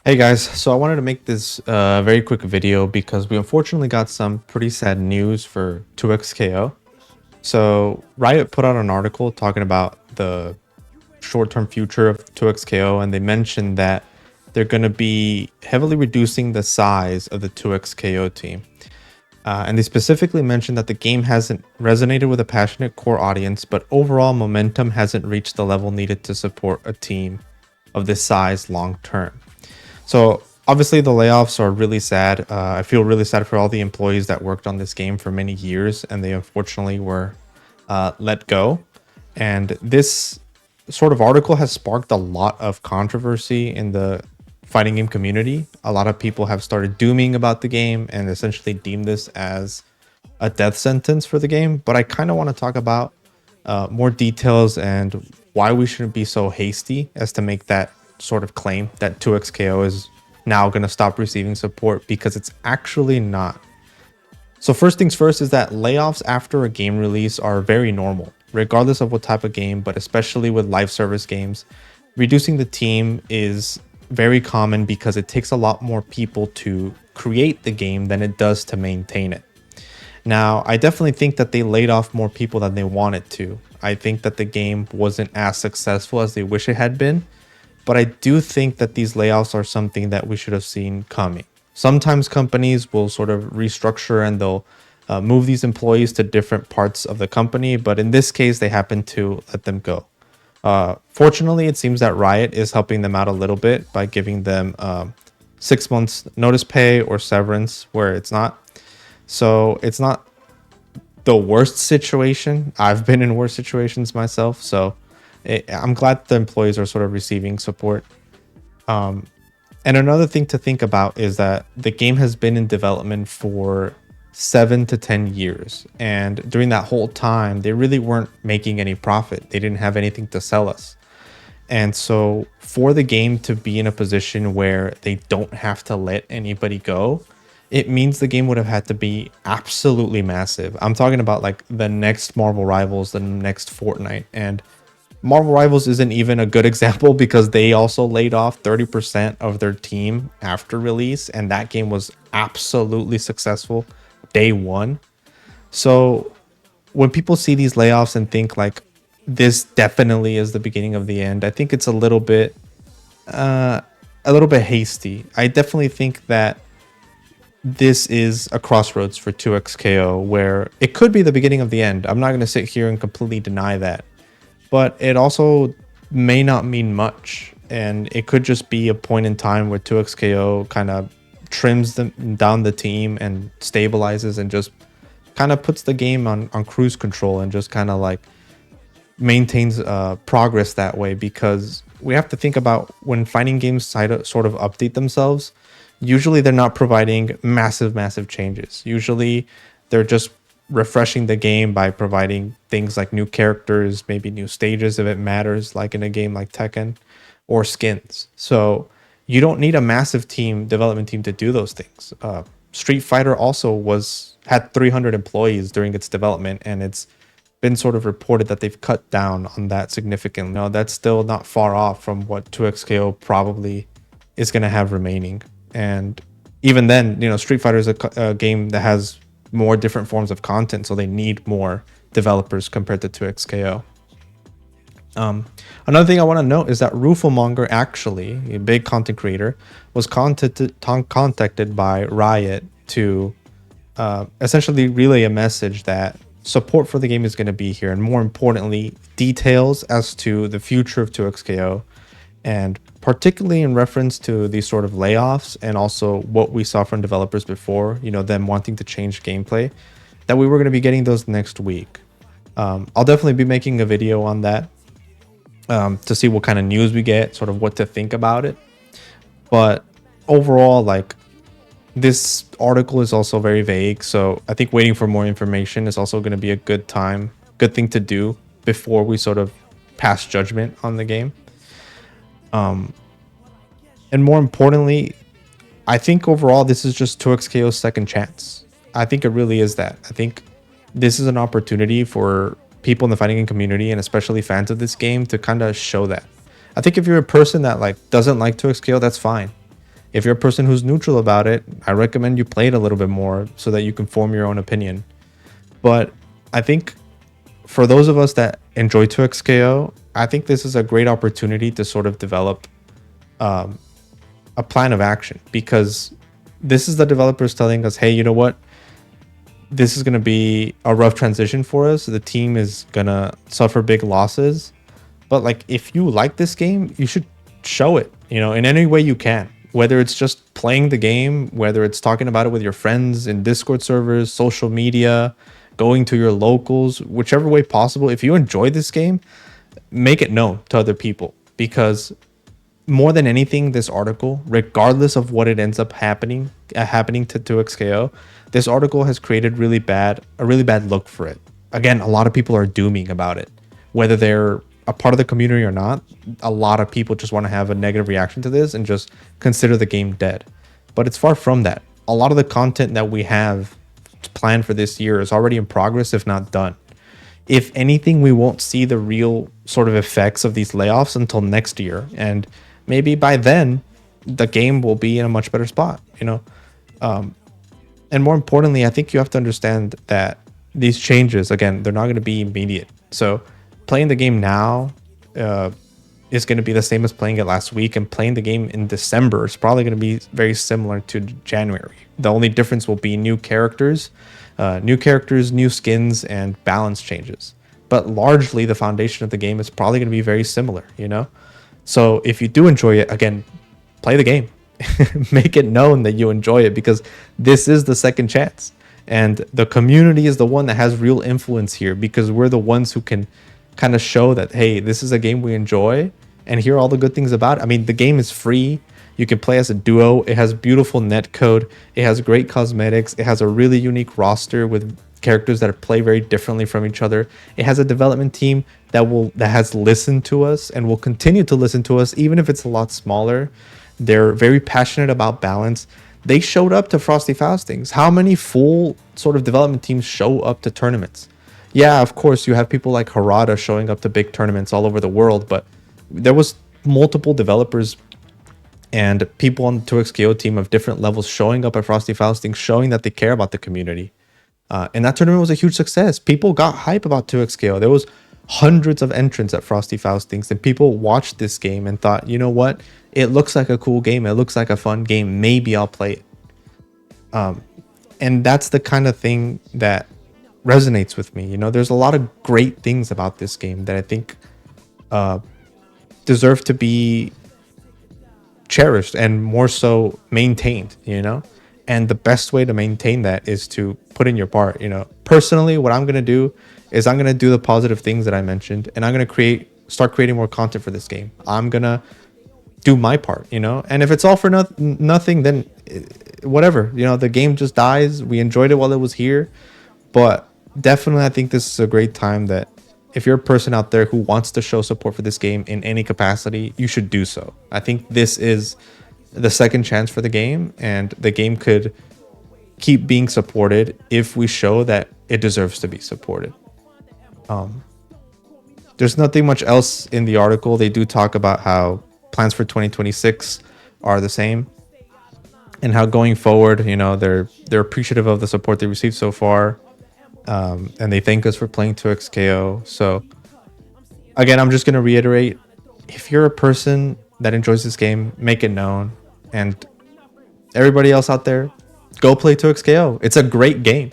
Hey guys, so I wanted to make this very quick video because we unfortunately got some pretty sad news for 2XKO. So Riot put out an article talking about the short-term future of 2XKO, and they mentioned that they're going to be heavily reducing the size of the 2XKO team. And they specifically mentioned that the game hasn't resonated with a passionate core audience, but overall momentum hasn't reached the level needed to support a team of this size long term. So obviously the layoffs are really sad. I feel really sad for all the employees that worked on this game for many years and they unfortunately were let go. And this sort of article has sparked a lot of controversy in the fighting game community. A lot of people have started dooming about the game and essentially deem this as a death sentence for the game. But I kind of want to talk about more details and why we shouldn't be so hasty as to make that sort of claim that 2XKO is now going to stop receiving support, because it's actually not. So first things first is that layoffs after a game release are very normal, regardless of what type of game, but especially with live service games. Reducing the team is very common because it takes a lot more people to create the game than it does to maintain it. Now, I definitely think that they laid off more people than they wanted to. I think that the game wasn't as successful as they wish it had been, but I do think that these layoffs are something that we should have seen coming. Sometimes companies will sort of restructure and they'll move these employees to different parts of the company, but in this case, they happen to let them go. Fortunately, it seems that Riot is helping them out a little bit by giving them 6 months notice pay or severance where it's not. So it's not the worst situation. I've been in worse situations myself, so I'm glad the employees are sort of receiving support. And another thing to think about is that the game has been in development for 7 to 10 years. And during that whole time, they really weren't making any profit. They didn't have anything to sell us. And so for the game to be in a position where they don't have to let anybody go, it means the game would have had to be absolutely massive. I'm talking about like the next Marvel Rivals, the next Fortnite, and Marvel Rivals isn't even a good example because they also laid off 30% of their team after release, and that game was absolutely successful day one. So when people see these layoffs and think like this definitely is the beginning of the end, I think it's a little bit hasty. I definitely think that this is a crossroads for 2XKO where it could be the beginning of the end. I'm not going to sit here and completely deny that, but it also may not mean much. And it could just be a point in time where 2XKO kind of trims them down the team and stabilizes and just kind of puts the game on cruise control and just kind of like maintains progress that way. Because we have to think about when fighting games sort of update themselves, usually they're not providing massive changes. Usually they're just refreshing the game by providing things like new characters, maybe new stages if it matters, like in a game like Tekken, or skins. So you don't need a massive development team to do those things. Street Fighter also had 300 employees during its development, and it's been sort of reported that they've cut down on that significantly. No, that's still not far off from what 2XKO probably is going to have remaining. And even then, Street Fighter is a game that has more different forms of content, so they need more developers compared to 2XKO. Another thing I want to note is that Rufelmonger, actually a big content creator, was contacted by Riot to essentially relay a message that support for the game is going to be here, and more importantly, details as to the future of 2XKO, and particularly in reference to these sort of layoffs and also what we saw from developers before, them wanting to change gameplay, that we were going to be getting those next week. I'll definitely be making a video on that to see what kind of news we get, sort of what to think about it. But overall, like, this article is also very vague, so I think waiting for more information is also going to be a good thing to do before we sort of pass judgment on the game. And more importantly, I think overall this is just 2XKO's second chance. I think it really is that. I think this is an opportunity for people in the fighting game community, and especially fans of this game, to kind of show that. I think if you're a person that like doesn't like 2XKO, that's fine. If you're a person who's neutral about it, I recommend you play it a little bit more so that you can form your own opinion. But I think for those of us that enjoy 2XKO, I think this is a great opportunity to sort of develop a plan of action, because this is the developers telling us, hey, you know what? This is going to be a rough transition for us. The team is going to suffer big losses. But like, if you like this game, you should show it, in any way you can. Whether it's just playing the game, whether it's talking about it with your friends in Discord servers, social media, going to your locals, whichever way possible. If you enjoy this game, make it known to other people, because more than anything, this article, regardless of what it ends up happening to 2XKO, this article has created a really bad look for it. Again, a lot of people are dooming about it, whether they're a part of the community or not. A lot of people just want to have a negative reaction to this and just consider the game dead. But it's far from that. A lot of the content that we have planned for this year is already in progress, if not done. If anything, we won't see the real sort of effects of these layoffs until next year. And maybe by then, the game will be in a much better spot, and more importantly, I think you have to understand that these changes, again, they're not going to be immediate. So playing the game now is going to be the same as playing it last week, and playing the game in December is probably going to be very similar to January. The only difference will be new characters, new skins, and balance changes. But largely, the foundation of the game is probably going to be very similar, So if you do enjoy it, again, play the game. Make it known that you enjoy it, because this is the second chance. And the community is the one that has real influence here, because we're the ones who can kind of show that, hey, this is a game we enjoy and hear all the good things about it. I mean, the game is free. You can play as a duo. It has beautiful netcode. It has great cosmetics. It has a really unique roster with characters that play very differently from each other. It has a development team that has listened to us and will continue to listen to us, even if it's a lot smaller. They're very passionate about balance. They showed up to Frosty Faustings. How many full sort of development teams show up to tournaments? Yeah, of course, you have people like Harada showing up to big tournaments all over the world, but there was multiple developers and people on the 2XKO team of different levels showing up at Frosty Faustings, showing that they care about the community. And that tournament was a huge success. People got hype about 2XKO. There was hundreds of entrants at Frosty Faustings, and people watched this game and thought, you know what? It looks like a cool game. It looks like a fun game. Maybe I'll play it. And that's the kind of thing that resonates with me. There's a lot of great things about this game that I think deserve to be cherished and more so maintained, and the best way to maintain that is to put in your part. Personally, what I'm going to do is I'm going to do the positive things that I mentioned, and I'm going to start creating more content for this game. I'm going to do my part, and if it's all for nothing, then whatever, the game just dies. We enjoyed it while it was here, but definitely I think this is a great time that if you're a person out there who wants to show support for this game in any capacity, you should do so. I think this is the second chance for the game, and the game could keep being supported if we show that it deserves to be supported. There's nothing much else in the article. They do talk about how plans for 2026 are the same, and how going forward, they're appreciative of the support they received so far, and they thank us for playing 2XKO. So again, I'm just going to reiterate, if you're a person that enjoys this game, make it known. And everybody else out there, go play 2XKO. It's a great game.